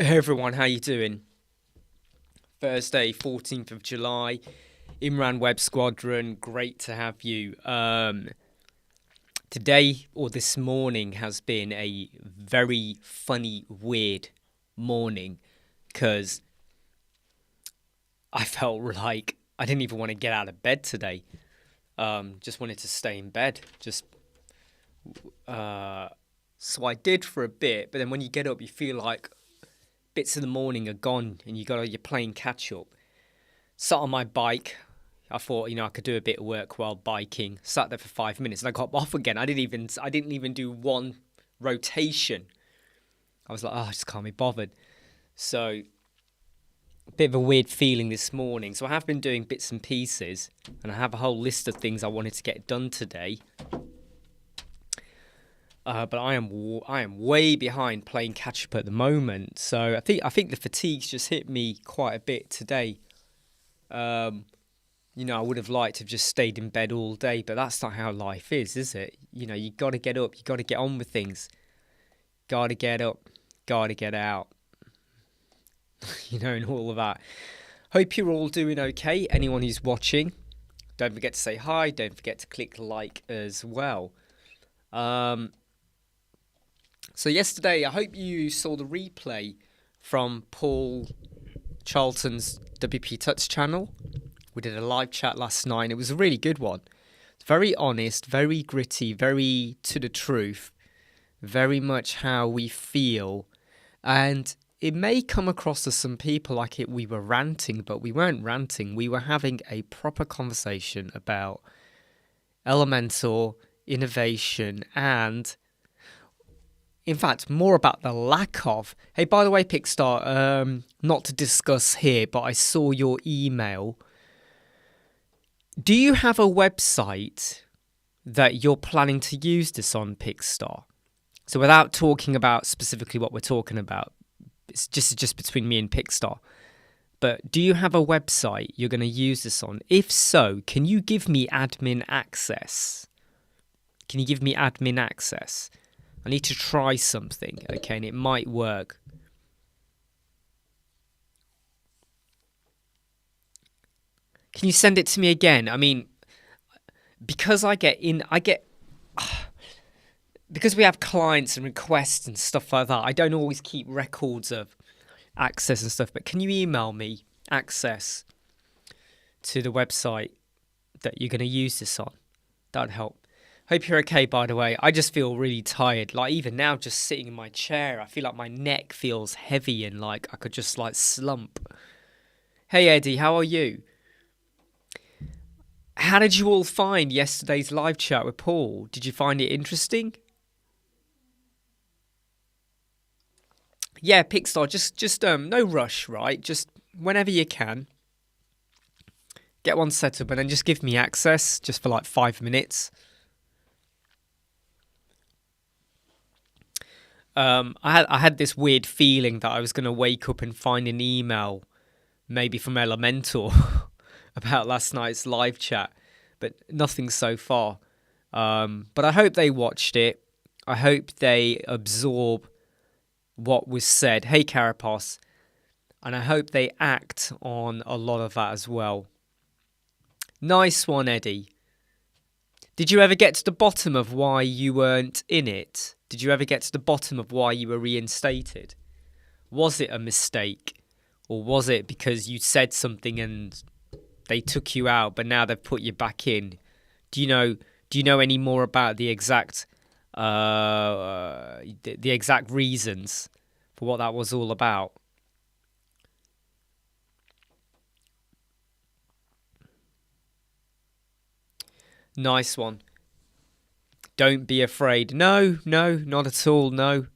Hey everyone, how you doing? Thursday, 14th of July. Imran Web Squadron, great to have you. Today or this morning has been a very funny, weird morning because I felt like I didn't even want to get out of bed today. Just wanted to stay in bed. So I did for a bit, but then when you get up, you feel like bits of the morning are gone and you're playing catch up. Sat on my bike. I thought, I could do a bit of work while biking. Sat there for 5 minutes and I got off again. I didn't even do one rotation. I was like, I just can't be bothered. So a bit of a weird feeling this morning. So I have been doing bits and pieces and I have a whole list of things I wanted to get done today. But I am way behind playing catch up at the moment. So I think the fatigue's just hit me quite a bit today. I would have liked to have just stayed in bed all day, but that's not how life is it? You got to get up, you got to get on with things. Got to get up, got to get out. And all of that. Hope you're all doing okay. Anyone who's watching, don't forget to say hi. Don't forget to click like as well. So yesterday, I hope you saw the replay from Paul Charlton's WP Touch channel. We did a live chat last night. It was a really good one. It's very honest, very gritty, very to the truth, very much how we feel. And it may come across to some people like we were ranting, but we weren't ranting. We were having a proper conversation about Elementor, innovation, and in fact, more about the lack of. Hey, by the way, Pickstar, not to discuss here, but I saw your email. Do you have a website that you're planning to use this on, Pickstar? So without talking about specifically what we're talking about, it's just between me and Pickstar. But do you have a website you're going to use this on? If so, can you give me admin access? Can you give me admin access? I need to try something, okay, and it might work. Can you send it to me again? I mean, because because we have clients and requests and stuff like that, I don't always keep records of access and stuff, but can you email me access to the website that you're going to use this on? That would help. Hope you're okay, by the way. I just feel really tired. Like, even now, just sitting in my chair, I feel like my neck feels heavy and like I could just like slump. Hey, Eddie, how are you? How did you all find yesterday's live chat with Paul? Did you find it interesting? Yeah, Pickstar, just no rush, right? Just whenever you can. Get one set up and then just give me access just for like 5 minutes. I had this weird feeling that I was going to wake up and find an email, maybe from Elementor, about last night's live chat, but nothing so far. But I hope they watched it. I hope they absorb what was said. Hey, Carapace. And I hope they act on a lot of that as well. Nice one, Eddie. Did you ever get to the bottom of why you weren't in it? Did you ever get to the bottom of why you were reinstated? Was it a mistake? Or was it because you said something and they took you out, but now they've put you back in? Do you know any more about the exact reasons for what that was all about? Nice one. Don't be afraid. No, not at all, no.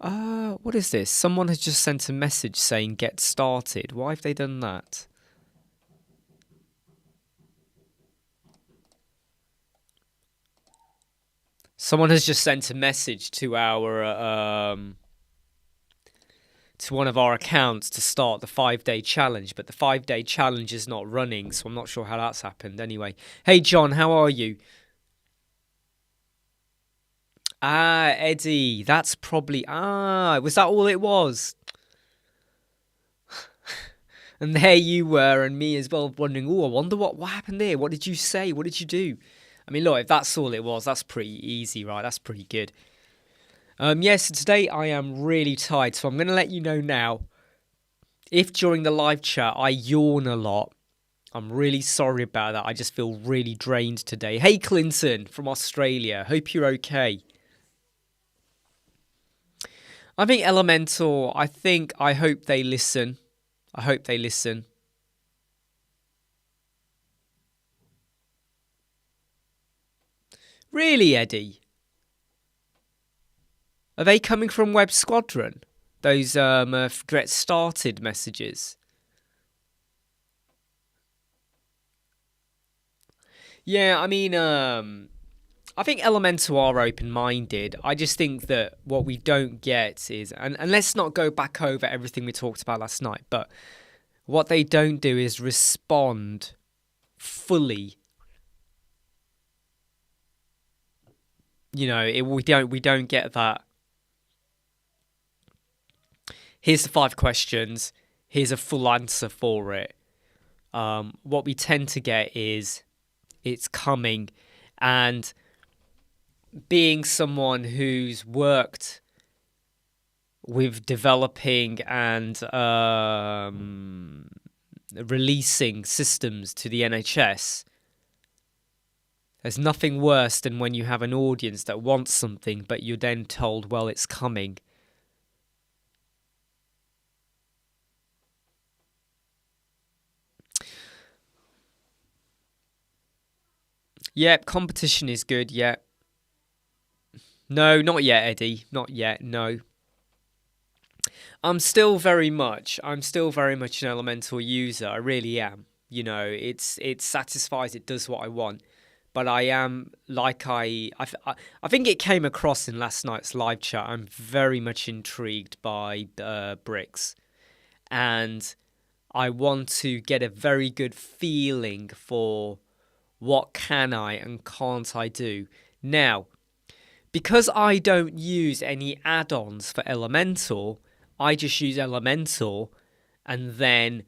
What is this? Someone has just sent a message saying get started. Why have they done that? Someone has just sent a message to our to one of our accounts to start the 5-day challenge, but the 5-day challenge is not running, so I'm not sure how that's happened. Anyway, hey John, how are you? Eddie, that's probably... was that all it was? And there you were, and me as well, wondering, I wonder what happened there. What did you say? What did you do? I mean, look, if that's all it was, that's pretty easy, right? That's pretty good. Yes, so today I am really tired, so I'm going to let you know now. If during the live chat I yawn a lot, I'm really sorry about that. I just feel really drained today. Hey, Clinton from Australia. Hope you're okay. I think Elementor, I hope they listen. I hope they listen. Really, Eddie? Are they coming from Web Squadron? Those get started messages? Yeah, I mean, I think Elementor are open-minded. I just think that what we don't get is, and let's not go back over everything we talked about last night, but what they don't do is respond fully. You know, we don't get that. Here's the 5 questions. Here's a full answer for it. What we tend to get is it's coming, and being someone who's worked with developing and releasing systems to the NHS, there's nothing worse than when you have an audience that wants something, but you're then told, well, it's coming. Yep, competition is good, yeah. No, not yet, Eddie. Not yet, no. I'm still very much an Elementor user. I really am. You know, it satisfies, it does what I want. But I am, like I think it came across in last night's live chat, I'm very much intrigued by bricks. And I want to get a very good feeling for what can I and can't I do. Now, because I don't use any add-ons for Elementor, I just use Elementor, and then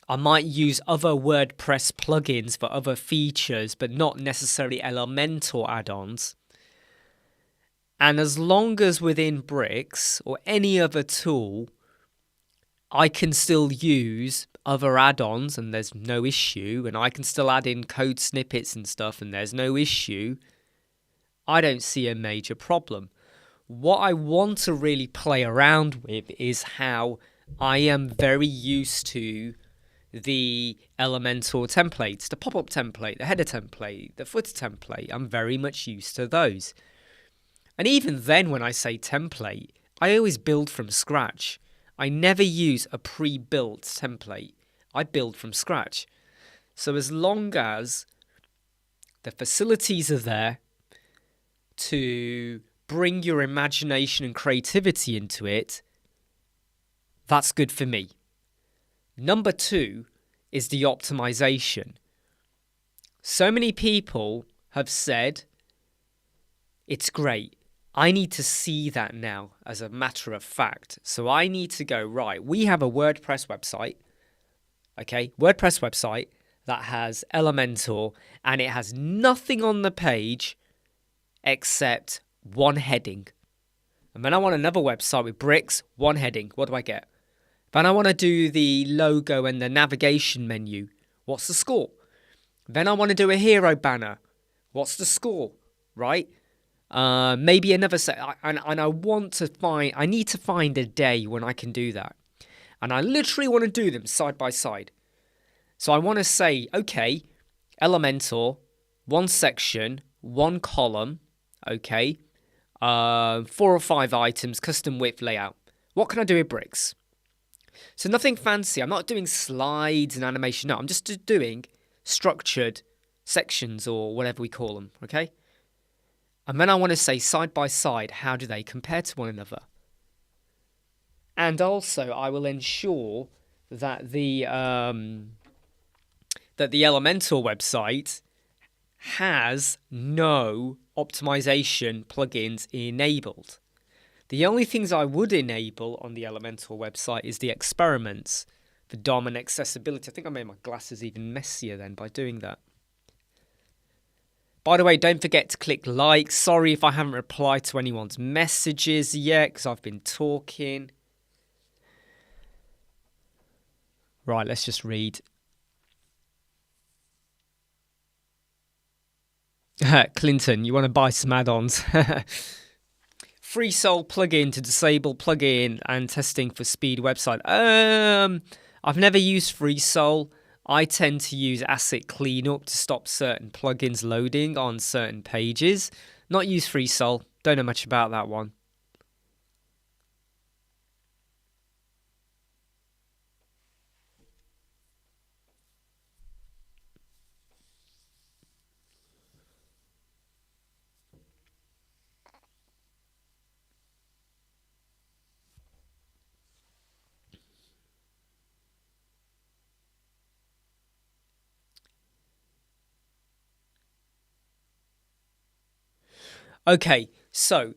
I might use other WordPress plugins for other features, but not necessarily Elementor add-ons. And as long as within Bricks or any other tool, I can still use other add-ons and there's no issue, and I can still add in code snippets and stuff and there's no issue, I don't see a major problem. What I want to really play around with is how I am very used to the Elementor templates, the pop-up template, the header template, the footer template. I'm very much used to those. And even then, when I say template, I always build from scratch. I never use a pre-built template. I build from scratch. So as long as the facilities are there to bring your imagination and creativity into it, that's good for me. Number 2 is the optimization. So many people have said, it's great. I need to see that now as a matter of fact. So I need to go, right, we have a WordPress website, okay, WordPress website that has Elementor, and it has nothing on the page except one heading. And then I want another website with bricks, one heading. What do I get? Then I want to do the logo and the navigation menu. What's the score? Then I want to do a hero banner. What's the score? Right? Maybe another set. And I need to find a day when I can do that. And I literally want to do them side by side. So I want to say, okay, Elementor, one section, one column, okay, 4 or 5 items, custom width layout. What can I do with bricks? So nothing fancy. I'm not doing slides and animation. No, I'm just doing structured sections or whatever we call them, okay? And then I want to say side by side, how do they compare to one another? And also, I will ensure that the Elementor website has no optimization plugins enabled. The only things I would enable on the Elementor website is the experiments for DOM and accessibility. I think I made my glasses even messier then by doing that. By the way, don't forget to click like. Sorry if I haven't replied to anyone's messages yet because I've been talking. Right, let's just read. Clinton, you want to buy some add-ons? FreeSol plugin to disable plugin and testing for speed website. I've never used FreeSol. I tend to use asset cleanup to stop certain plugins loading on certain pages. Not use FreeSol. Don't know much about that one. Okay, so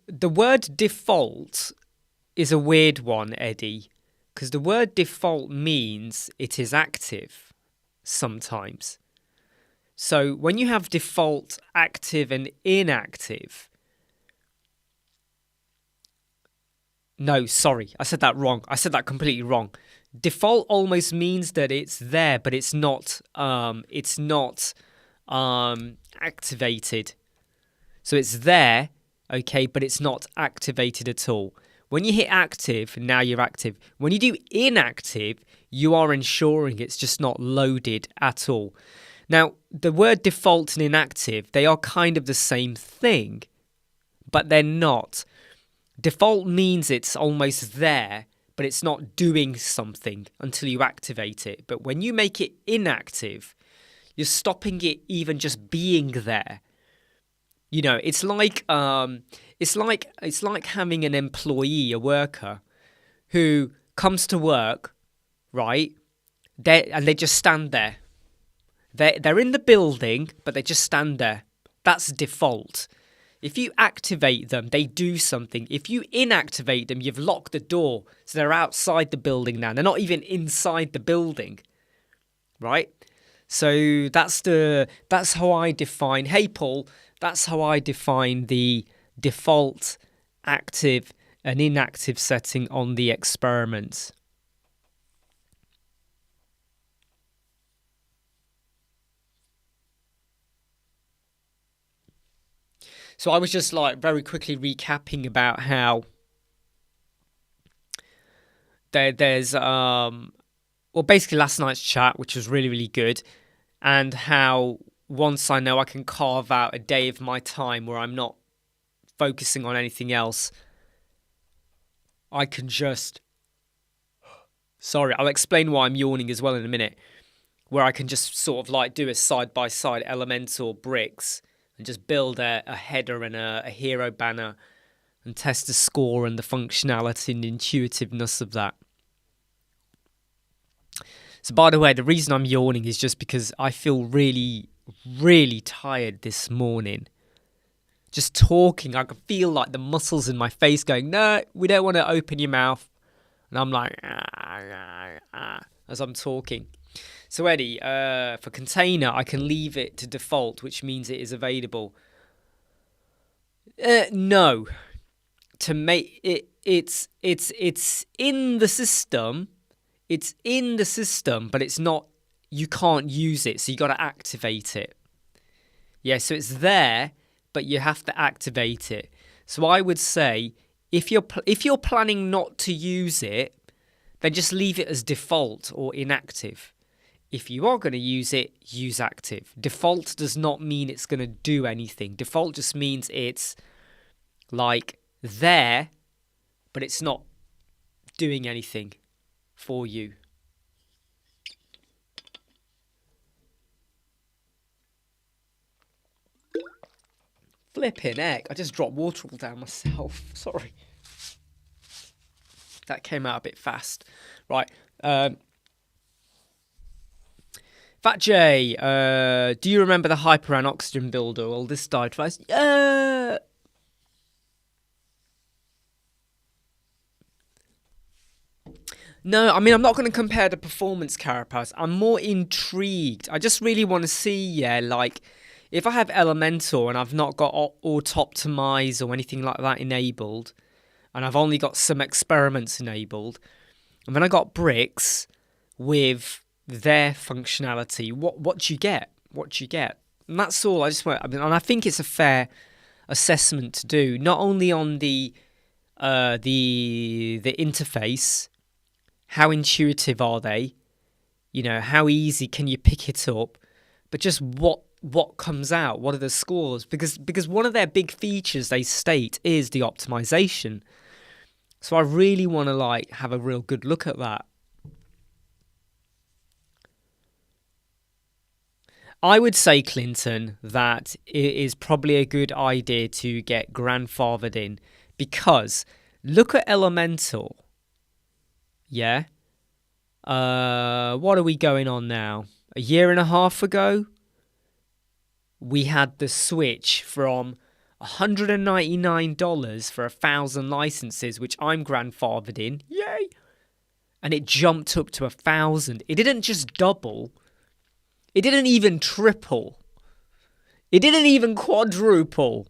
the word default is a weird one, Eddie, because the word default means it is active sometimes. So when you have default, active, and inactive... No, sorry, I said that wrong. I said that completely wrong. Default almost means that it's there, but it's not activated. So it's there, okay, but it's not activated at all. When you hit active, now you're active. When you do inactive, you are ensuring it's just not loaded at all. Now, the word default and inactive, they are kind of the same thing, but they're not. Default means it's almost there, but it's not doing something until you activate it. But when you make it inactive, you're stopping it even just being there. You know, it's like having an employee, a worker, who comes to work, right? They just stand there. They're in the building, but they just stand there. That's default. If you activate them, they do something. If you inactivate them, you've locked the door, so they're outside the building now. They're not even inside the building, right? So that's how I define. Hey, Paul. That's how I define the default, active, and inactive setting on the experiment. So I was just like very quickly recapping about how there's basically last night's chat, which was really, really good, and how once I know I can carve out a day of my time where I'm not focusing on anything else, I can just... Sorry, I'll explain why I'm yawning as well in a minute. Where I can just sort of like do a side-by-side Elementor bricks and just build a header and a hero banner and test the score and the functionality and the intuitiveness of that. So by the way, the reason I'm yawning is just because I feel really, really tired this morning. Just talking, I can feel like the muscles in my face going, no, we don't want to open your mouth. And I'm like, as I'm talking. So Eddie, for container, I can leave it to default, which means it is available. No. To make it, it's in the system. It's in the system, but it's not. You can't use it, so you got to activate it. Yeah, so it's there, but you have to activate it. So I would say if you're planning not to use it, then just leave it as default or inactive. If you are going to use it, use active. Default does not mean it's going to do anything. Default just means it's like there, but it's not doing anything for you. Flipping heck, I just dropped water all down myself. Sorry. That came out a bit fast. Right. Fat J, do you remember the Hyperan oxygen builder? Well, this died twice. No, I mean, I'm not going to compare the performance carapace. I'm more intrigued. I just really want to see, yeah, like, if I have Elementor and I've not got auto-optimize or anything like that enabled, and I've only got some experiments enabled, and then I got bricks with their functionality, what do you get? What do you get? And that's all. I mean, and I think it's a fair assessment to do, not only on the interface. How intuitive are they? You know, how easy can you pick it up? But just what comes out? What are the scores? Because one of their big features they state is the optimization. So I really want to like have a real good look at that. I would say, Clinton, that it is probably a good idea to get grandfathered in, because look at Elemental. Yeah. What are we going on now? A year and a half ago, we had the switch from $199 for 1,000 licenses, which I'm grandfathered in. Yay! And it jumped up to 1,000. It didn't just double. It didn't even triple. It didn't even quadruple.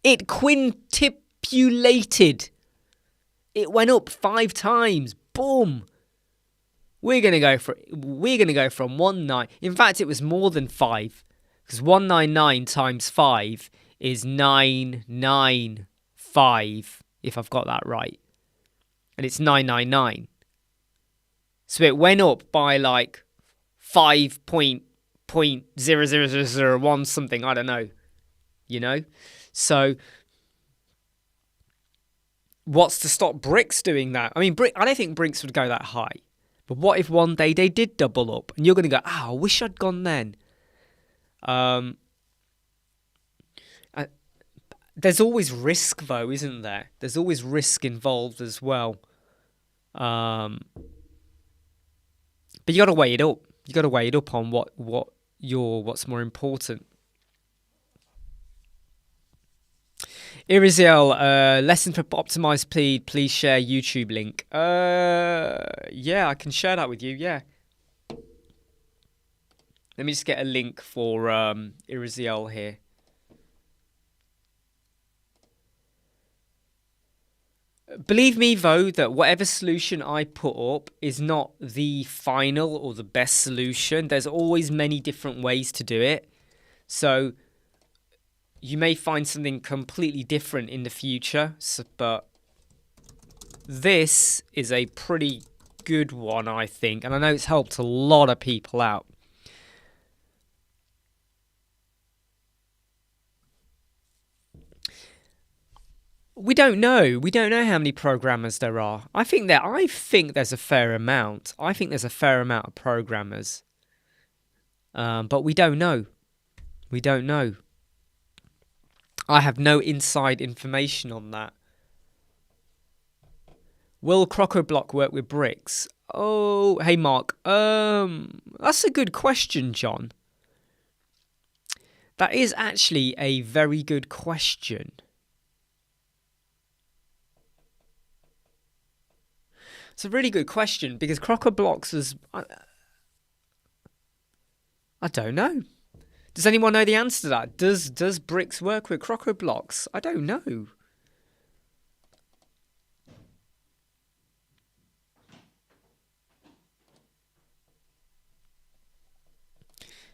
It quintupulated. It went up 5 times. Boom. We're gonna go from 19. In fact, it was more than 5, because 199 times 5 is 995. If I've got that right, and it's 999. So it went up by like 5.0001 something. I don't know. You know, so. What's to stop bricks doing that? I mean, I don't think bricks would go that high. But what if one day they did double up? And you're going to go, I wish I'd gone then. There's always risk, though, isn't there? There's always risk involved as well. But you got to weigh it up. You got to weigh it up on what's more important. Iriziel, lesson for optimized plead. Please share YouTube link. Yeah, I can share that with you. Yeah. Let me just get a link for Iriziel here. Believe me, though, that whatever solution I put up is not the final or the best solution. There's always many different ways to do it. So you may find something completely different in the future, but this is a pretty good one, I think. And I know it's helped a lot of people out. We don't know. We don't know how many programmers there are. I think there's a fair amount. I think there's a fair amount of programmers. But we don't know. We don't know. I have no inside information on that. Will Crocoblock work with bricks? Oh, hey Mark. That's a good question, John. That is actually a very good question. It's a really good question, because Crocoblocks is... I don't know. Does anyone know the answer to that? Does bricks work with Crocoblocks? I don't know.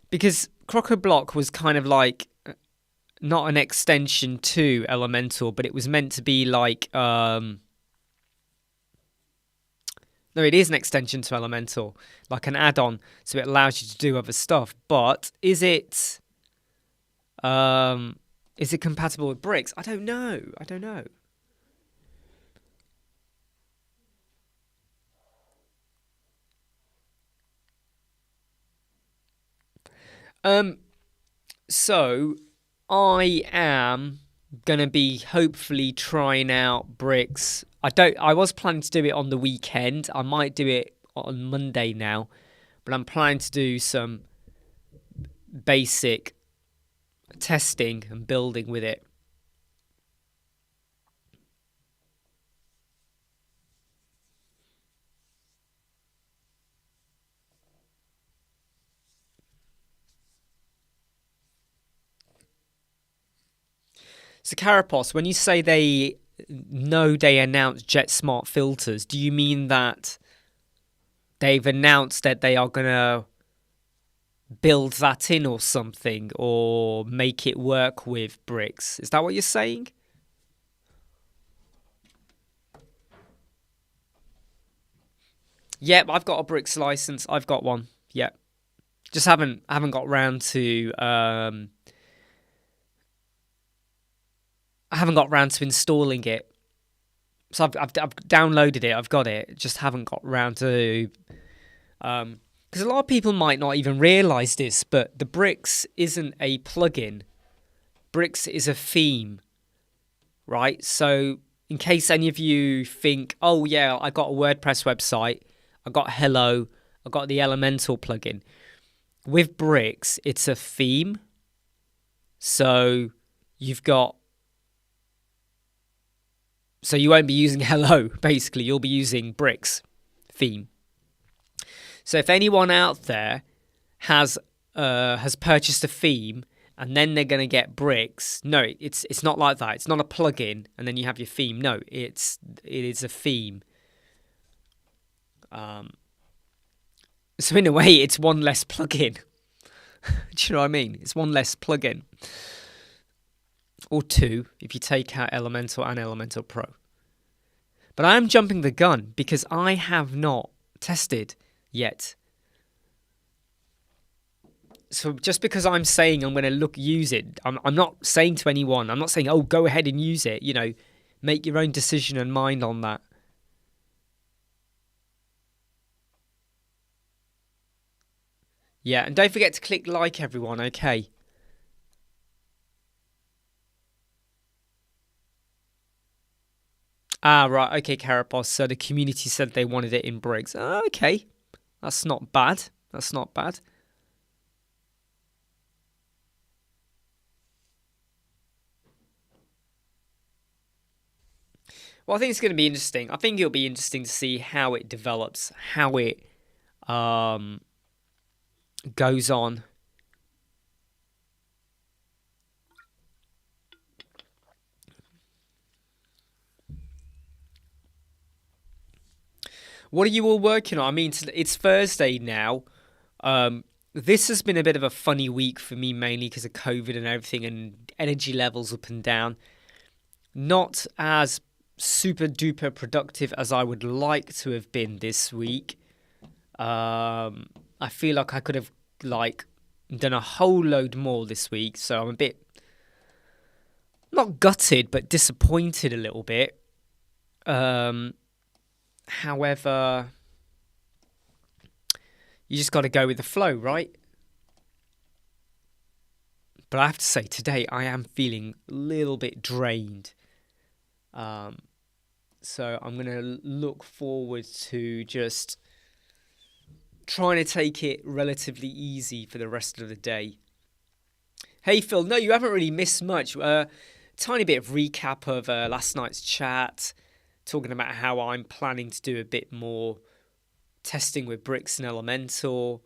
Because Crocoblock was kind of like not an extension to Elementor, but it was meant to be like no, it is an extension to Elementor, like an add-on, so it allows you to do other stuff. But is it compatible with bricks? I don't know. So I am gonna be hopefully trying out bricks. I was planning to do it on the weekend. I might do it on Monday now, but I'm planning to do some basic testing and building with it. So Carapos, when you say they announced Jet Smart filters, do you mean that they've announced that they are going to build that in or something, or make it work with bricks? Is that what you're saying? Yep, I've got a bricks license. I've got one. Yep. Just haven't got round to I haven't got round to installing it. So I've downloaded it. I've got it. Just haven't got round to because a lot of people might not even realize this, but the bricks isn't a plugin. Bricks is a theme, right? So in case any of you think, oh yeah, I got a WordPress website, I got Hello, I got the Elementor plugin. With bricks, it's a theme. So you've got, so you won't be using Hello, basically. You'll be using bricks theme. So if anyone out there has purchased a theme and then they're going to get bricks, no, it's not like that. It's not a plugin and then you have your theme. No, it is a theme. So in a way, it's one less plugin. Do you know what I mean? It's one less plugin. Or two, if you take out Elementor and Elementor Pro. But I am jumping the gun because I have not tested yet. So just because I'm saying I'm going to use it, I'm not saying to anyone, I'm not saying, oh, go ahead and use it. You know, make your own decision and mind on that. Yeah, and don't forget to click like, everyone, okay? Ah, right, okay, Carapos. So the community said they wanted it in bricks. Okay, that's not bad. That's not bad. Well, I think it's going to be interesting. I think it'll be interesting to see how it develops, how it goes on. What are you all working on? I mean, it's Thursday now. This has been a bit of a funny week for me, mainly because of COVID and everything, and energy levels up and down. Not as super duper productive as I would like to have been this week. I feel like I could have done a whole load more this week, so I'm a bit not gutted but disappointed a little bit. However, you just got to go with the flow, right? But I have to say, today I am feeling a little bit drained. So I'm going to look forward to just trying to take it relatively easy for the rest of the day. Hey, Phil, no, you haven't really missed much. Tiny bit of recap of last night's chat, talking about how I'm planning to do a bit more testing with bricks and Elementor.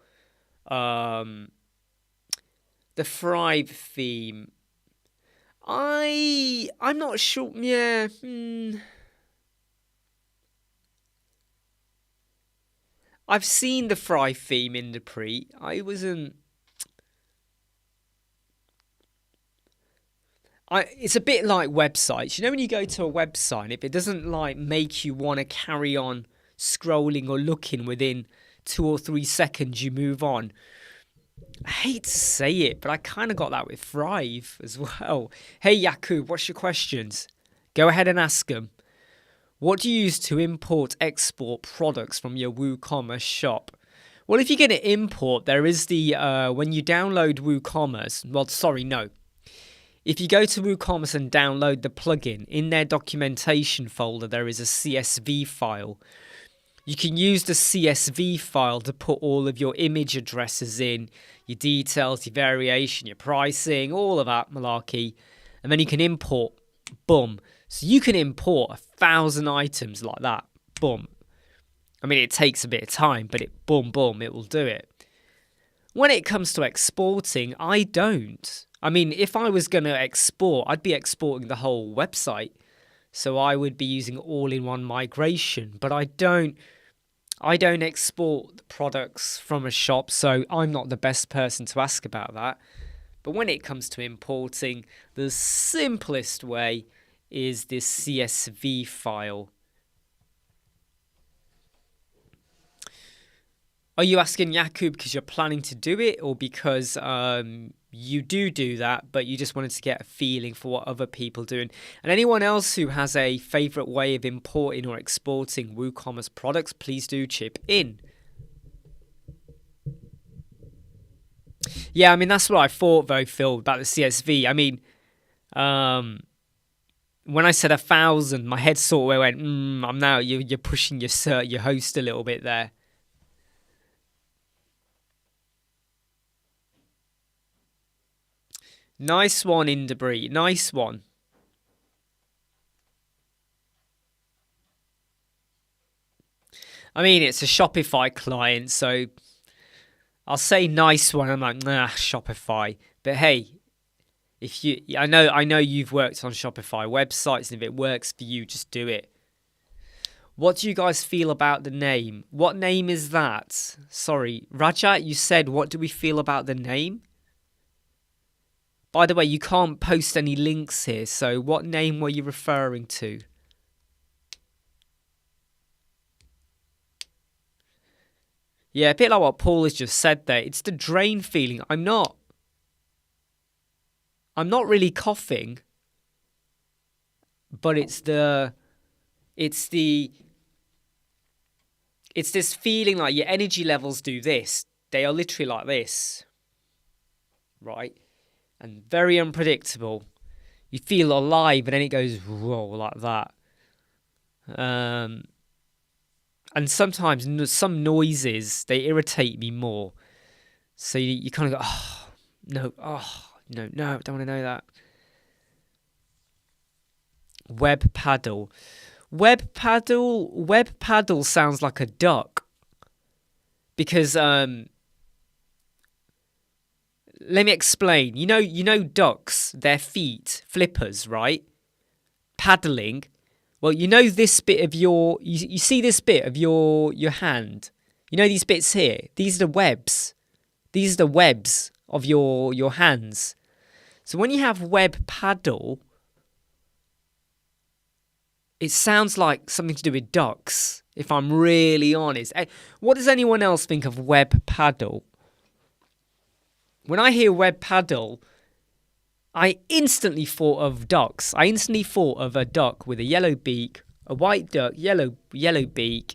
The Thrive theme. I'm not sure. Yeah. I've seen the Thrive theme in the pre. It's a bit like websites. You know when you go to a website, if it doesn't make you want to carry on scrolling or looking within 2 or 3 seconds, you move on. I hate to say it, but I kind of got that with Thrive as well. Hey, Yakub, what's your questions? Go ahead and ask them. What do you use to import, export products from your WooCommerce shop? Well, if you're going to import, there is the, when you download WooCommerce, well, sorry, no. If you go to WooCommerce and download the plugin, in their documentation folder, there is a CSV file. You can use the CSV file to put all of your image addresses in, your details, your variation, your pricing, all of that malarkey. And then you can import, boom. So you can import 1,000 items like that, boom. I mean, it takes a bit of time, but boom, it will do it. When it comes to exporting, I don't. I mean, if I was going to export, I'd be exporting the whole website. So I would be using all-in-one migration, but I don't export the products from a shop, so I'm not the best person to ask about that. But when it comes to importing, the simplest way is this CSV file. Are you asking Yakub because you're planning to do it, or because you do that, but you just wanted to get a feeling for what other people are doing? And anyone else who has a favorite way of importing or exporting WooCommerce products, please do chip in. Yeah, I mean, that's what I thought, though, Phil, about the CSV. I mean, when I said 1,000, my head sort of went, I'm now, you're pushing your host a little bit there. Nice one, Indebri. Nice one. I mean, it's a Shopify client, so I'll say nice one. I'm like, nah, Shopify. But hey, I know you've worked on Shopify websites, and if it works for you, just do it. What do you guys feel about the name? What name is that? Sorry, Rajat, you said, what do we feel about the name? By the way, you can't post any links here, so what name were you referring to? Yeah, a bit like what Paul has just said there. It's the drain feeling. I'm not really coughing, but it's this feeling like your energy levels do this. They are literally like this, right? And very unpredictable. You feel alive, and then it goes whoa like that. And sometimes some noises, they irritate me more. So you kind of go, no, I don't want to know that. Web paddle sounds like a duck. Because let me explain. You know ducks, their feet, flippers, right? Paddling. Well, you know this bit of you see this bit of your hand. You know these bits here? These are the webs. These are the webs of your hands. So when you have web paddle, it sounds like something to do with ducks, if I'm really honest. What does anyone else think of web paddle? When I hear web paddle, I instantly thought of ducks. I instantly thought of a duck with a yellow beak, a white duck, yellow beak,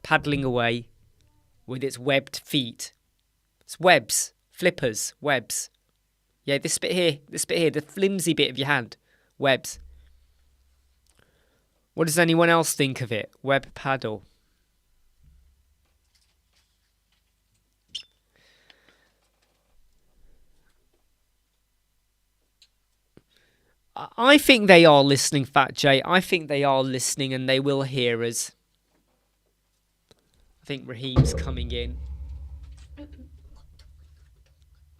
paddling away with its webbed feet. It's webs, flippers, webs. Yeah, this bit here, the flimsy bit of your hand, webs. What does anyone else think of it? Web paddle. I think they are listening, Fat Jay. I think they are listening, and they will hear us. I think Raheem's coming in.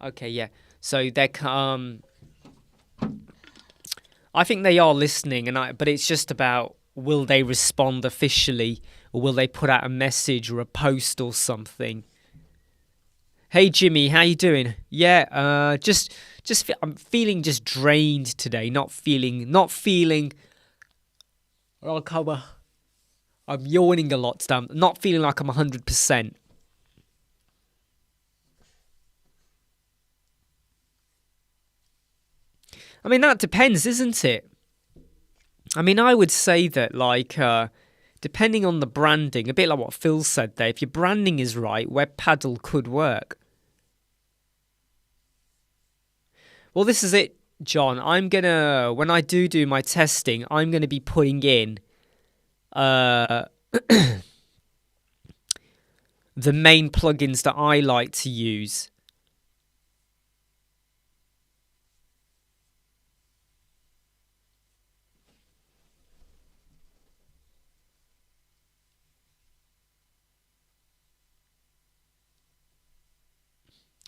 Okay, yeah. So they're I think they are listening, but it's just about, will they respond officially, or will they put out a message or a post or something? Hey Jimmy, how you doing? Yeah, I'm feeling just drained today. Not feeling. I'm yawning a lot, so I'm not feeling like I'm 100%. I mean, that depends, isn't it? I mean, I would say that, like, depending on the branding, a bit like what Phil said there, if your branding is right, web paddle could work. Well, this is it, John. When I do my testing, I'm gonna be putting in the main plugins that I like to use.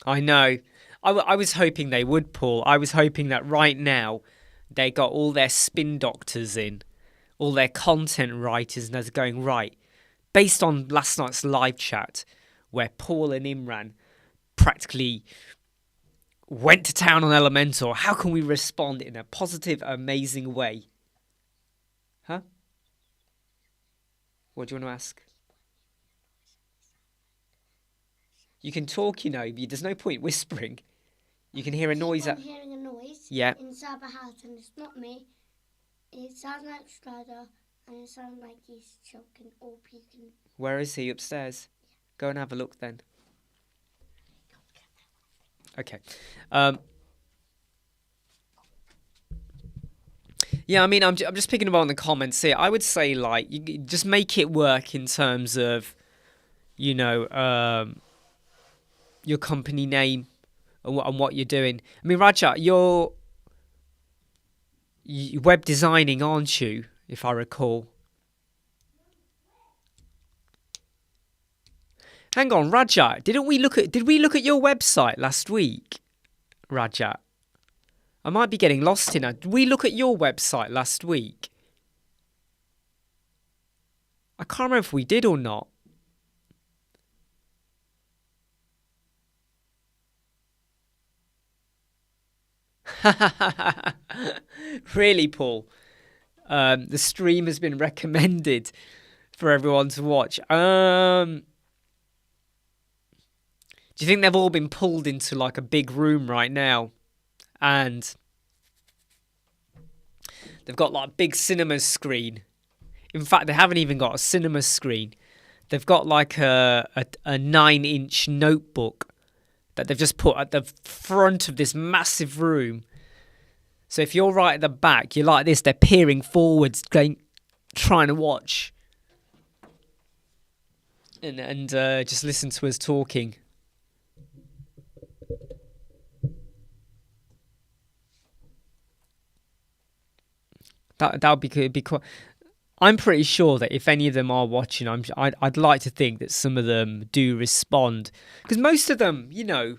I know. I was hoping they would, Paul. I was hoping that right now they got all their spin doctors in, all their content writers, and they're going, right, based on last night's live chat where Paul and Imran practically went to town on Elementor, how can we respond in a positive, amazing way? Huh? What do you want to ask? You can talk, you know, but there's no point whispering. You can hear a noise. I'm hearing a noise inside the house, and it's not me. It sounds like Strider, and it sounds like he's choking or puking. Where is he? Upstairs? Yeah. Go and have a look then. Okay. Yeah, I mean, I'm just picking up on the comments here. I would say, like, you just make it work in terms of, you know, your company name and what you're doing. I mean, Rajat, you're web designing, aren't you? If I recall. Hang on, Rajat. Did we look at your website last week, Rajat? I might be getting lost in it. Did we look at your website last week? I can't remember if we did or not. Really, Paul? The stream has been recommended for everyone to watch. Do you think they've all been pulled into like a big room right now? And they've got like a big cinema screen. In fact, they haven't even got a cinema screen. They've got like a 9-inch notebook that they've just put at the front of this massive room. So if you're right at the back, you're like this. They're peering forwards, trying to watch. And just listen to us talking. That would be quite. I'm pretty sure that if any of them are watching, I'd like to think that some of them do respond, because most of them, you know,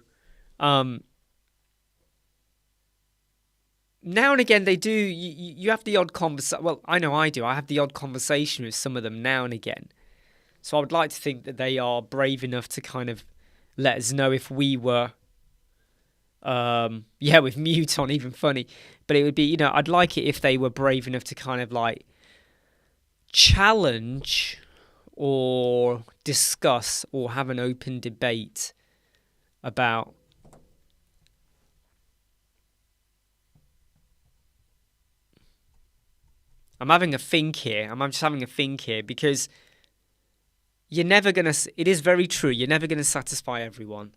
now and again they do. You have the odd conversation. Well, I know I do. I have the odd conversation with some of them now and again. So I would like to think that they are brave enough to kind of let us know if we were. With mute on, even funny. But it would be, you know, I'd like it if they were brave enough to kind of like challenge or discuss or have an open debate about I'm having a think here. I'm just having a think here because you're never going to, it is very true, you're never going to satisfy everyone.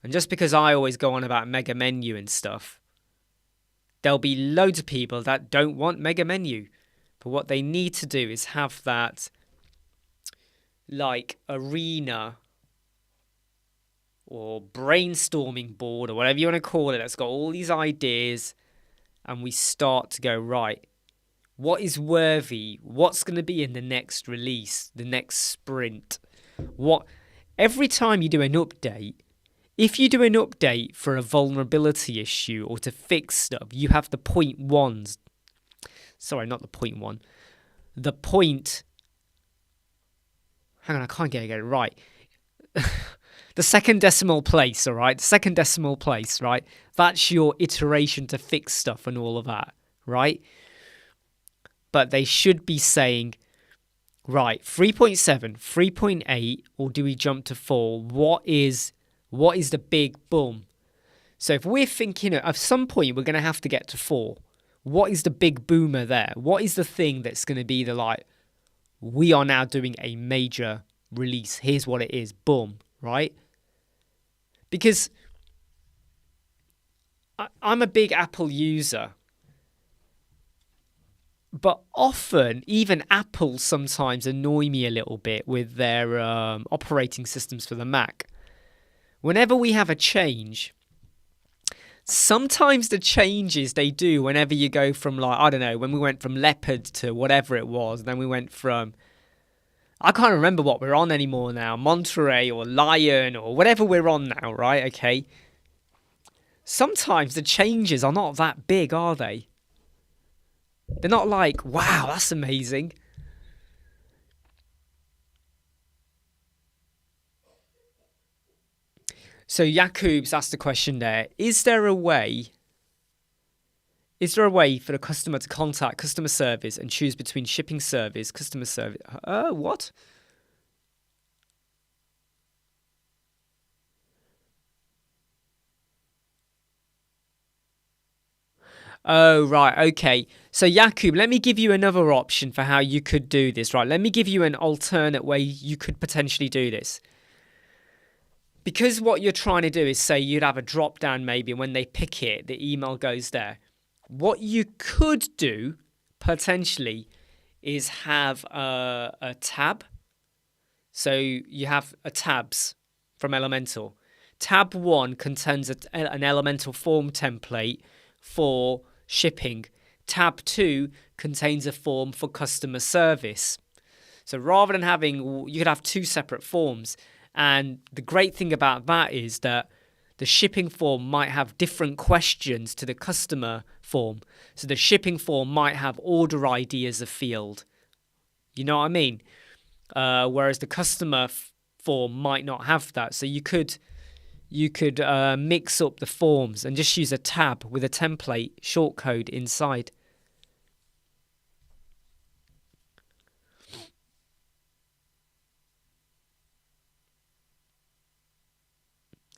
And just because I always go on about mega menu and stuff, there'll be loads of people that don't want mega menu. But what they need to do is have that like arena or brainstorming board or whatever you want to call it that's got all these ideas, and we start to go, right, what is worthy? What's going to be in the next release, the next sprint? Every time you do an update, if you do an update for a vulnerability issue or to fix stuff, you have the point ones. Sorry, not the point one. The point... Hang on, I can't get it right. The second decimal place, all right? The second decimal place, right? That's your iteration to fix stuff and all of that, right? But they should be saying, right, 3.7, 3.8, or do we jump to 4? What is the big boom? So if we're thinking at some point we're going to have to get to 4, what is the big boomer there? What is the thing that's going to be the like, we are now doing a major release. Here's what it is. Boom. Right? Because I'm a big Apple user. But often, even Apple sometimes annoy me a little bit with their operating systems for the Mac. Whenever we have a change, sometimes the changes they do whenever you go from, like, I don't know, when we went from Leopard to whatever it was, then we went from, I can't remember what we're on anymore now, Monterey or Lion or whatever we're on now, right? Okay. sometimes the changes are not that big, are they? They're not like, wow, that's amazing. So Jakub's asked the question there, is there a way for the customer to contact customer service and choose between shipping service, customer service? What? Oh, right. Okay. So, Jakub, let me give you another option for how you could do this, right? Let me give you an alternate way you could potentially do this. Because what you're trying to do is say you'd have a drop down maybe, and when they pick it, the email goes there. What you could do potentially is have a tab. So you have a tabs from Elementor. Tab 1 contains an Elementor form template for shipping. Tab 2 contains a form for customer service. So rather than having, you could have two separate forms. And the great thing about that is that the shipping form might have different questions to the customer form. So the shipping form might have order ID as a field. You know what I mean? Whereas the customer form might not have that. So you could mix up the forms and just use a tab with a template shortcode inside.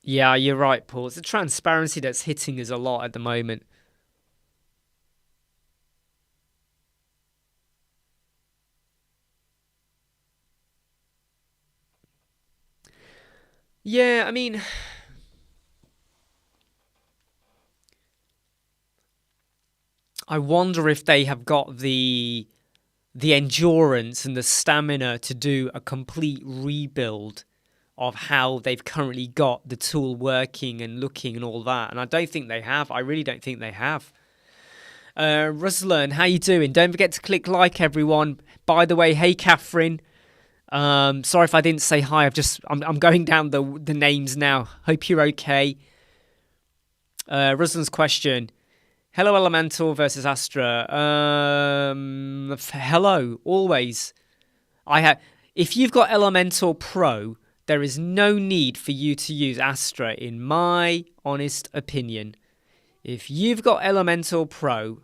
Yeah, you're right, Paul. It's the transparency that's hitting us a lot at the moment. Yeah, I mean, I wonder if they have got the endurance and the stamina to do a complete rebuild of how they've currently got the tool working and looking and all that. And I don't think they have. I really don't think they have. Ruslan, how you doing? Don't forget to click like, everyone. By the way, hey, Catherine. Sorry if I didn't say hi. I'm going down the names now. Hope you're okay. Ruslan's question. Hello, Elementor versus Astra. Hello, always. If you've got Elementor Pro, there is no need for you to use Astra, in my honest opinion. If you've got Elementor Pro,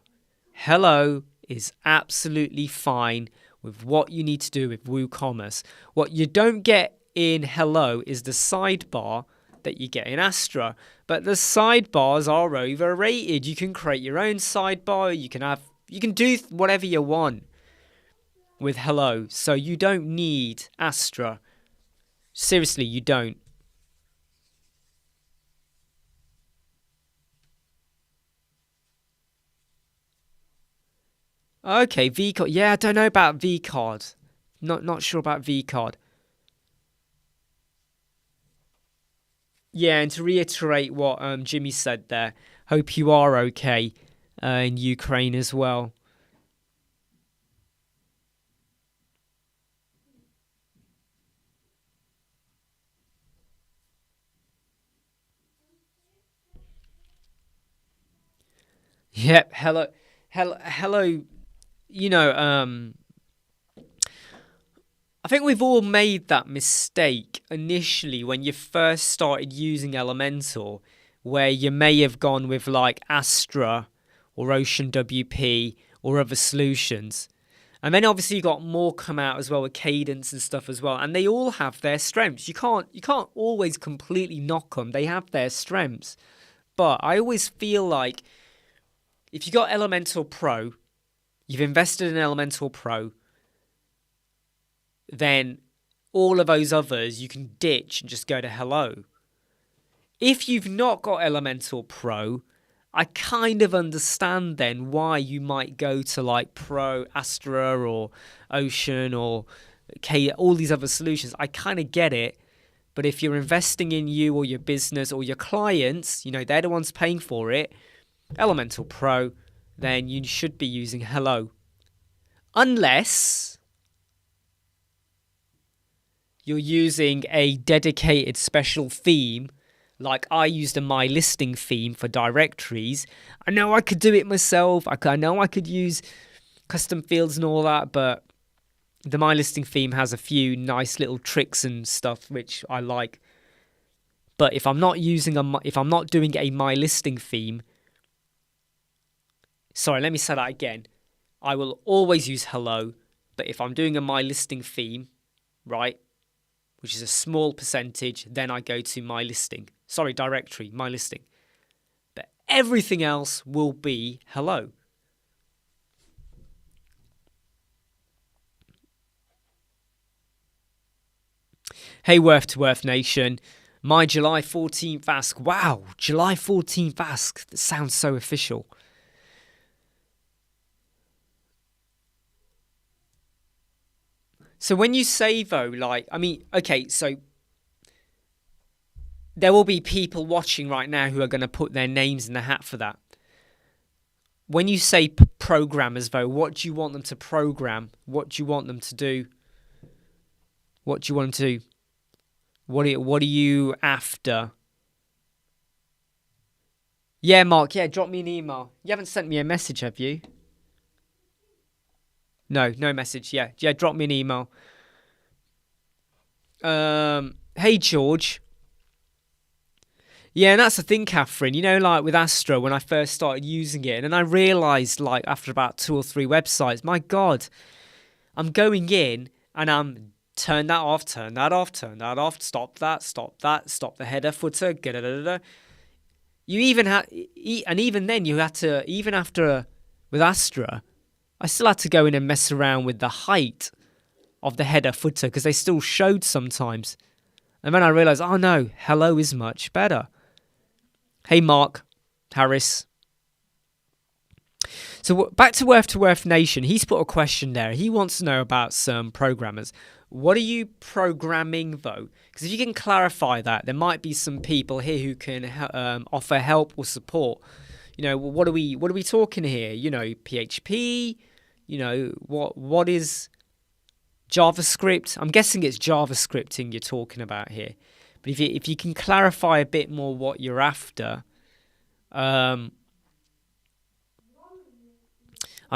Hello is absolutely fine with what you need to do with WooCommerce. What you don't get in Hello is the sidebar that you get in Astra. But the sidebars are overrated. You can create your own sidebar. You can do whatever you want with Hello. So you don't need Astra. Seriously, you don't. Okay, VCard. Yeah, I don't know about VCard. Not sure about VCard. Yeah, and to reiterate what Jimmy said there, hope you are okay in Ukraine as well. Yep. Hello. You know, I think we've all made that mistake initially when you first started using Elementor, where you may have gone with like Astra or Ocean WP or other solutions. And then obviously you got more come out as well with Cadence and stuff as well. And they all have their strengths. You can't always completely knock them. They have their strengths. But I always feel like if you got Elementor Pro, you've invested in Elementor Pro, then all of those others you can ditch and just go to Hello. If you've not got Elementor Pro, I kind of understand then why you might go to like Pro, Astra or Ocean or K, all these other solutions. I kind of get it. But if you're investing in you or your business or your clients, you know, they're the ones paying for it, Elementor Pro, then you should be using Hello. Unless you're using a dedicated special theme Like I used a My Listing theme for directories. I know I could do it myself. I know I could use custom fields and all that, but the My Listing theme has a few nice little tricks and stuff which I like. But if I'm not doing a My Listing theme, sorry, let me say that again. I will always use hello, but if I'm doing a My Listing theme, right, which is a small percentage, then I go to My Listing. Sorry, directory, My Listing. But everything else will be hello. Hey, Worth to Worth Nation. My July 14th ask. Wow, July 14th ask. That sounds so official. So when you say, though, like, I mean, okay, so there will be people watching right now who are going to put their names in the hat for that. When you say programmers, though, what do you want them to program? What do you want them to do? What do you want them to do? What are you after? Yeah, Mark, yeah, drop me an email. You haven't sent me a message, have you? No message. Yeah, drop me an email. Hey, George. Yeah, and that's the thing, Catherine. You know, like with Astra, when I first started using it, and then I realised, like, after about 2 or 3 websites, my God, I'm going in and I'm turn that off, stop that, stop the header, footer, You even had, and even then you had to, even after, with Astra, I still had to go in and mess around with the height of the header footer because they still showed sometimes. And then I realised, oh no, hello is much better. Hey, Mark Harris. So back to Worth Nation. He's put a question there. He wants to know about some programmers. What are you programming, though? Because if you can clarify that, there might be some people here who can offer help or support. You know, what are we talking here? You know, PHP. You know, what is JavaScript? I'm guessing it's JavaScripting you're talking about here. But if you can clarify a bit more what you're after, I'm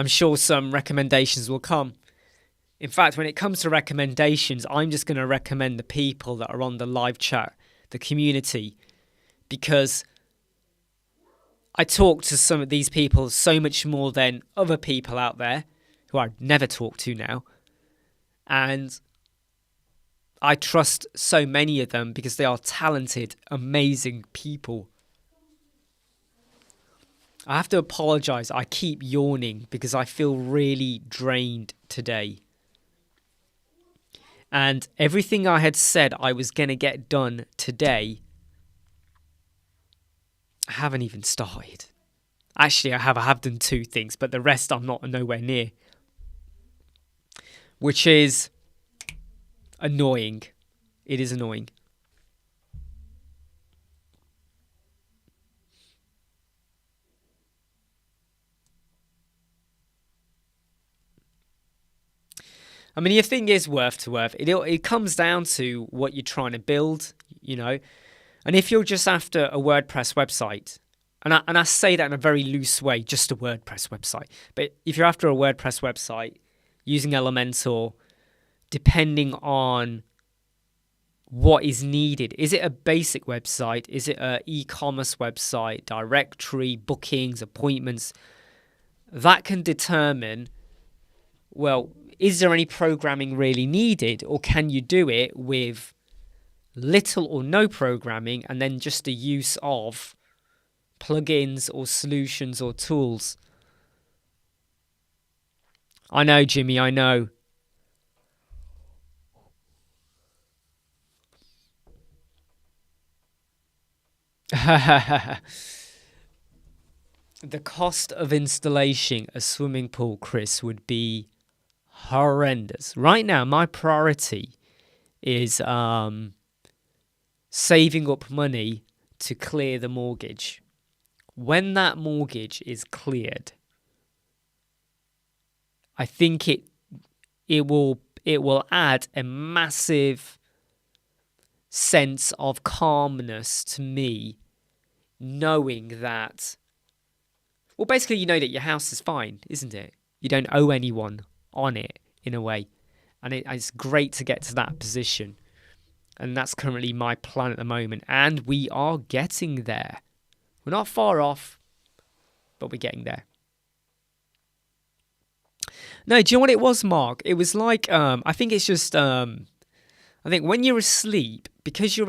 sure some recommendations will come. In fact, when it comes to recommendations, I'm just going to recommend the people that are on the live chat, the community, because I talk to some of these people so much more than other people out there who I never talk to now. And I trust so many of them because they are talented, amazing people. I have to apologize. I keep yawning because I feel really drained today. And everything I had said I was going to get done today, I haven't even started. Actually, I have done 2 things, but the rest I'm nowhere near. Which is annoying. It is annoying. I mean, the thing is Worth. It comes down to what you're trying to build, you know. And if you're just after a WordPress website, and I say that in a very loose way, just a WordPress website. But if you're after a WordPress website using Elementor, depending on what is needed, is it a basic website? Is it an e-commerce website, directory, bookings, appointments? That can determine, well, is there any programming really needed, or can you do it with little or no programming and then just the use of plugins or solutions or tools? I know, Jimmy, I know. The cost of installing a swimming pool, Chris, would be horrendous. Right now, my priority is saving up money to clear the mortgage. When that mortgage is cleared, I think it will add a massive sense of calmness to me, knowing that, well, basically you know that your house is fine, isn't it? You don't owe anyone on it in a way. And it's great to get to that position. And that's currently my plan at the moment. And we are getting there. We're not far off, but we're getting there. No, do you know what it was, Mark? It was like, I think it's just, I think when you're asleep, because you're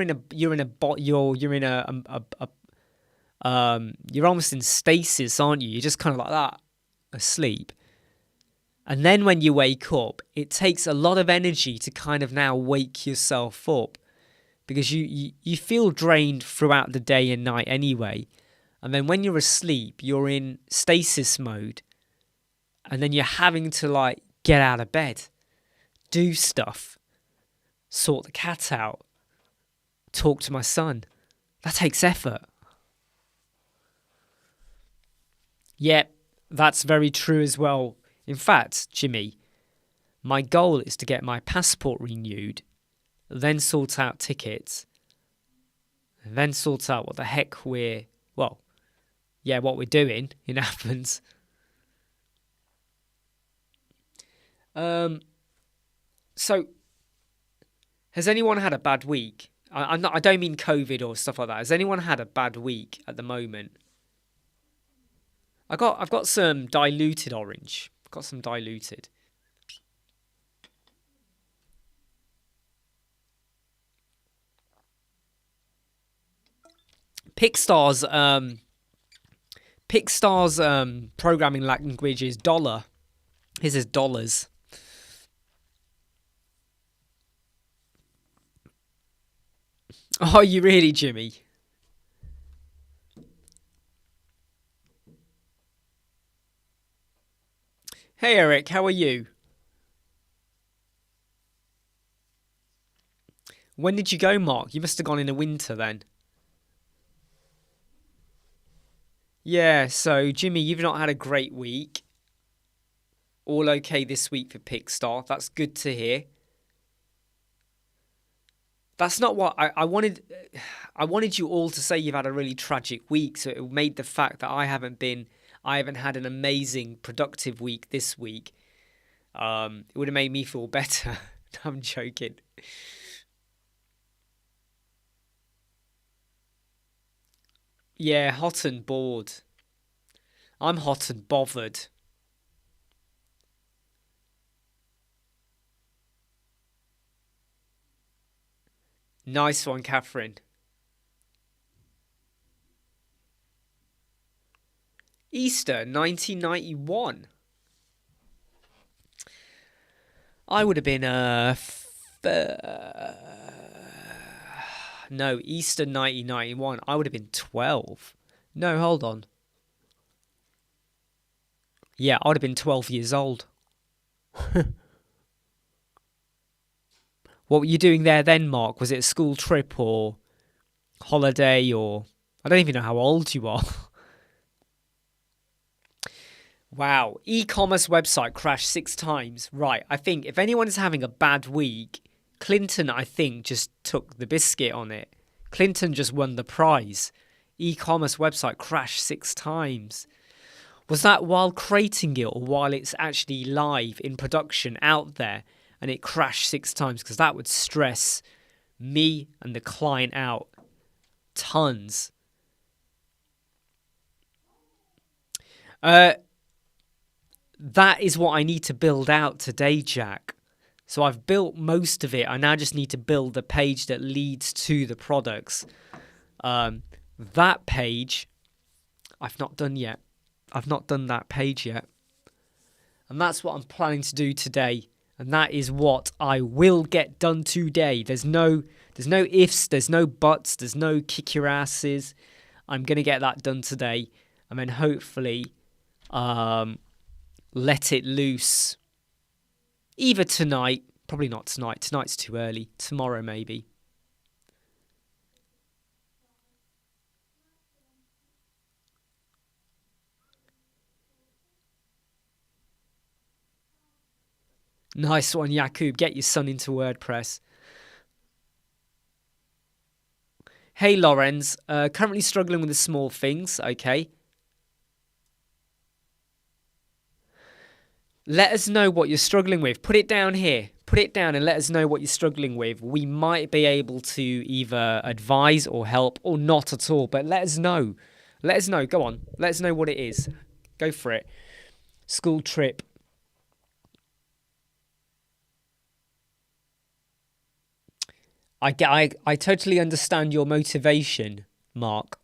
almost in stasis, aren't you? You're just kind of like that, asleep. And then when you wake up, it takes a lot of energy to kind of now wake yourself up, because you feel drained throughout the day and night anyway. And then when you're asleep, you're in stasis mode. And then you're having to like get out of bed, do stuff, sort the cat out, talk to my son. That takes effort. Yep, that's very true as well. In fact, Jimmy, my goal is to get my passport renewed, then sort out tickets, and then sort out what the heck what we're doing in Athens. So, has anyone had a bad week? I don't mean COVID or stuff like that. Has anyone had a bad week at the moment? I've got some diluted orange. I've got some diluted. Pixar's programming language is dollar. His is dollars. Are you really, Jimmy? Hey, Eric, how are you? When did you go, Mark? You must have gone in the winter then. Yeah, so, Jimmy, you've not had a great week. All okay this week for Pixar. That's good to hear. That's not what I wanted. I wanted you all to say you've had a really tragic week, so it made the fact that I haven't had an amazing, productive week this week. It would have made me feel better. I'm joking. Yeah, hot and bored. I'm hot and bothered. Nice one, Catherine. Easter 1991. I would have been no, Easter 1991. I would have been 12. No, hold on. Yeah, I would have been 12 years old. What were you doing there then, Mark? Was it a school trip or holiday, or I don't even know how old you are. Wow, e-commerce website crashed 6 times. Right, I think if anyone is having a bad week, Clinton, I think, just took the biscuit on it. Clinton just won the prize. E-commerce website crashed 6 times. Was that while creating it or while it's actually live in production out there and it crashed 6 times? Because that would stress me and the client out tons. That is what I need to build out today, Jack. So I've built most of it. I now just need to build the page that leads to the products. That page, I've not done yet. I've not done that page yet. And that's what I'm planning to do today. And that is what I will get done today. There's no ifs, there's no buts, there's no kick your asses. I'm going to get that done today. And then hopefully let it loose. Either tonight, probably not tonight. Tonight's too early. Tomorrow maybe. Nice one, Yakub. Get your son into WordPress. Hey, Lorenz, currently struggling with the small things, okay? Let us know what you're struggling with. Put it down here. Put it down and let us know what you're struggling with. We might be able to either advise or help or not at all, but let us know. Let us know. Go on. Let us know what it is. Go for it. School trip. I totally understand your motivation, Mark.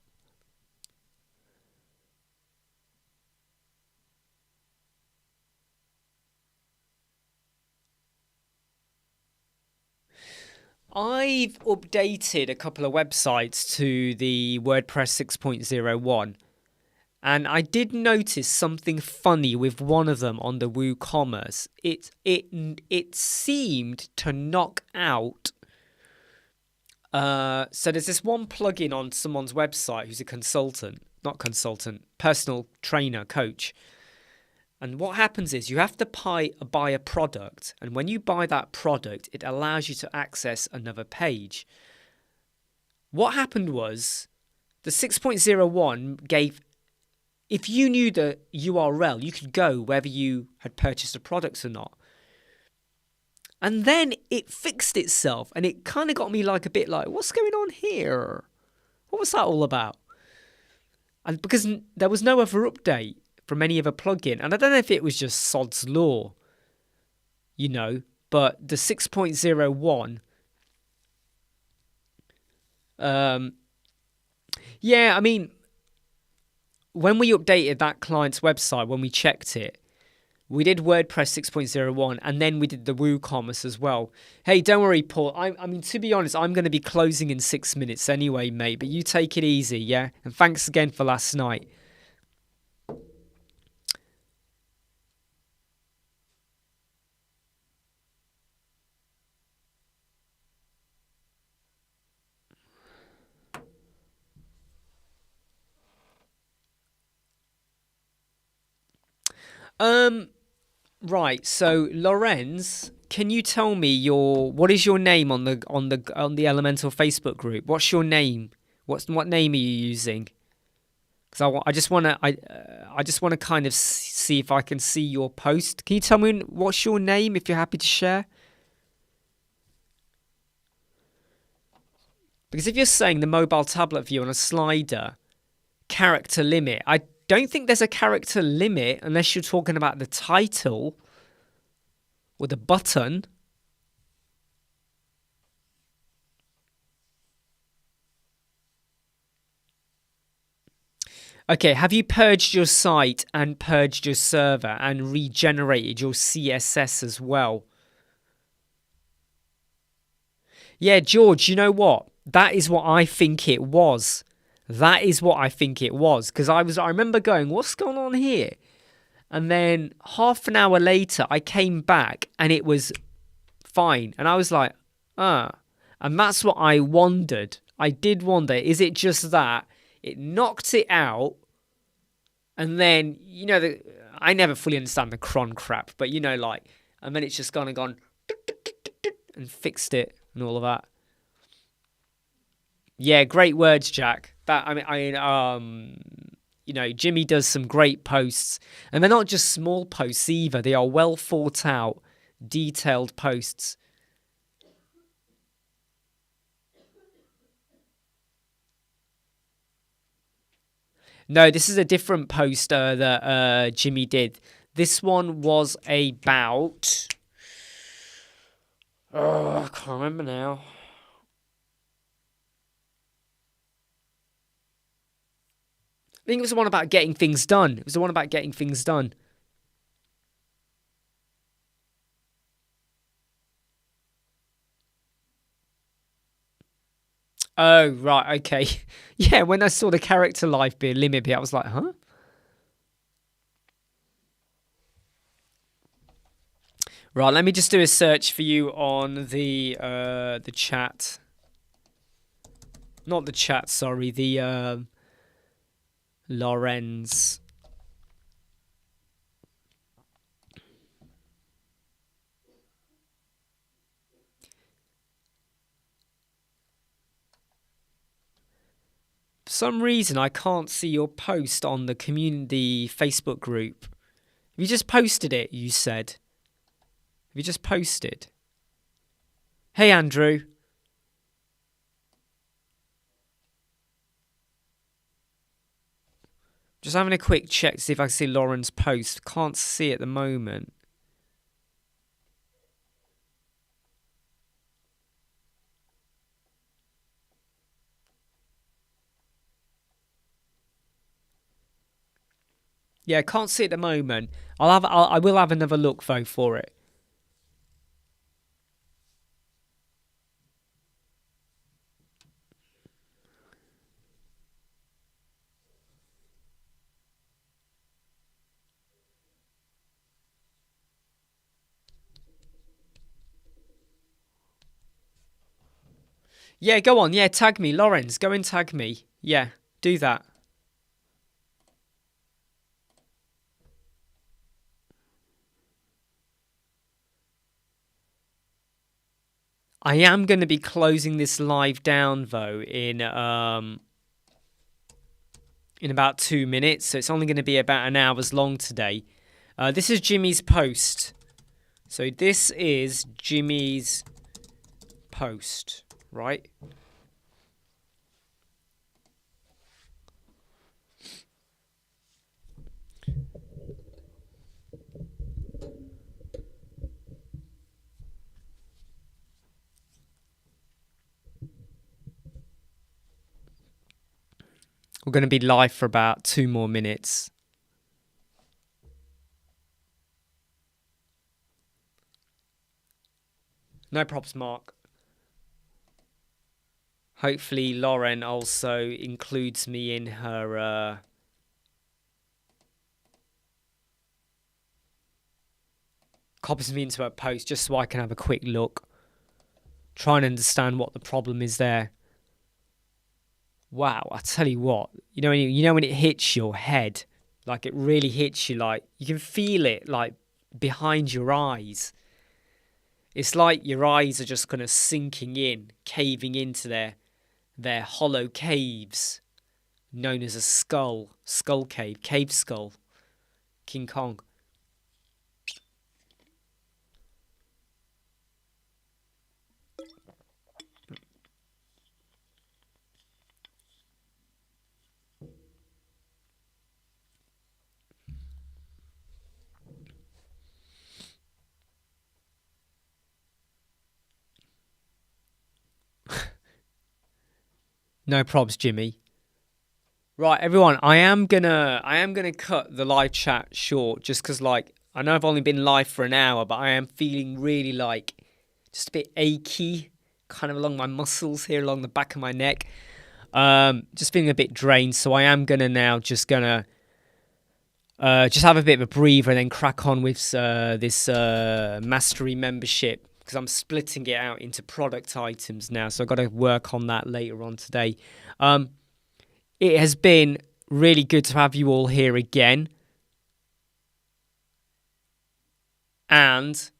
I've updated a couple of websites to the WordPress 6.01, and I did notice something funny with one of them on the WooCommerce. It seemed to knock out. So there's this one plugin on someone's website who's a personal trainer, coach. And what happens is you have to buy a product, and when you buy that product, it allows you to access another page. What happened was the 6.01 gave, if you knew the URL, you could go whether you had purchased the products or not. And then it fixed itself, and it kind of got me like a bit like, what's going on here? What was that all about? And because there was no other update from any other plugin, and I don't know if it was just sod's law, but the 6.01, yeah, I mean, when we updated that client's website, when we checked it, we did WordPress 6.01, and then we did the WooCommerce as well. Hey, don't worry, Paul. I mean, to be honest, I'm going to be closing in 6 minutes anyway, mate, but you take it easy, yeah? And thanks again for last night. Right. So, Lorenz, can you tell me what is your name on the Elementor Facebook group? What's your name? What name are you using? Because I just want to kind of see if I can see your post. Can you tell me what's your name if you're happy to share? Because if you're saying the mobile tablet view on a slider, character limit, I don't think there's a character limit unless you're talking about the title or the button. Okay, have you purged your site and purged your server and regenerated your CSS as well? Yeah, George, you know what? That is what I think it was. That is what I think it was. Because I remember going, what's going on here? And then half an hour later, I came back and it was fine. And I was like, ah. And that's what I wondered. I did wonder, is it just that? It knocked it out. And then, I never fully understand the cron crap. But, and then it's just gone and fixed it and all of that. Yeah, great words, Jack. Jimmy does some great posts, and they're not just small posts either. They are well thought out, detailed posts. No, this is a different post that Jimmy did. This one was about. Oh, I can't remember now. I think it was the one about getting things done. It was the one about getting things done. Oh, right, okay. Yeah, when I saw the character life limit bit, I was like, huh? Right, let me just do a search for you on the chat. Not the chat, sorry, the Lorenz. some reason I can't see your post on the community Facebook group. Have you just posted it, you said? Have you just posted? Hey, Andrew. Just having a quick check to see if I can see Lauren's post. Can't see it at the moment. Yeah, can't see it at the moment. I will have another look though for it. Yeah, go on. Yeah, tag me, Lawrence. Go and tag me. Yeah, do that. I am going to be closing this live down though in about 2 minutes, so it's only going to be about an hour's long today. This is Jimmy's post. So this is Jimmy's post, right? We're going to be live for about 2 more minutes. No props, Mark. Hopefully Lauren also includes me in her copies me into her post just so I can have a quick look. Try and understand what the problem is there. Wow, I tell you what, you know when it hits your head, like it really hits you, like you can feel it like behind your eyes. It's like your eyes are just kind of sinking in, caving into their hollow caves, known as a skull cave, cave skull, King Kong. No probs, Jimmy. Right, everyone, I am gonna cut the live chat short just because, like, I know I've only been live for an hour, but I am feeling really like just a bit achy, kind of along my muscles here, along the back of my neck. Just feeling a bit drained, so I am gonna now just have a bit of a breather and then crack on with this mastery membership, because I'm splitting it out into product items now, so I've got to work on that later on today. It has been really good to have you all here again, and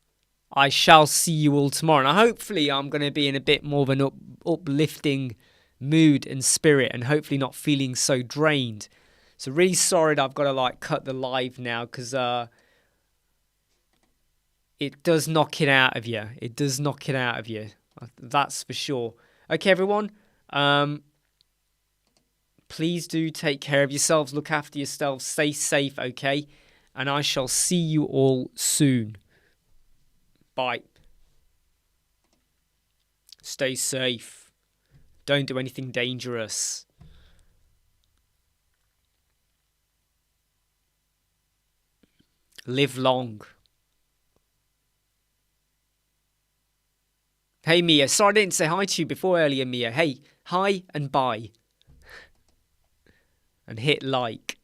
I shall see you all tomorrow. And hopefully I'm going to be in a bit more of an uplifting mood and spirit, and hopefully not feeling so drained. So really sorry that I've got to like cut the live now, because it does knock it out of you. It does knock it out of you. That's for sure. Okay, everyone. Please do take care of yourselves. Look after yourselves. Stay safe, okay? And I shall see you all soon. Bye. Stay safe. Don't do anything dangerous. Live long. Hey, Mia. Sorry I didn't say hi to you before earlier, Mia. Hey, hi and bye. And hit like.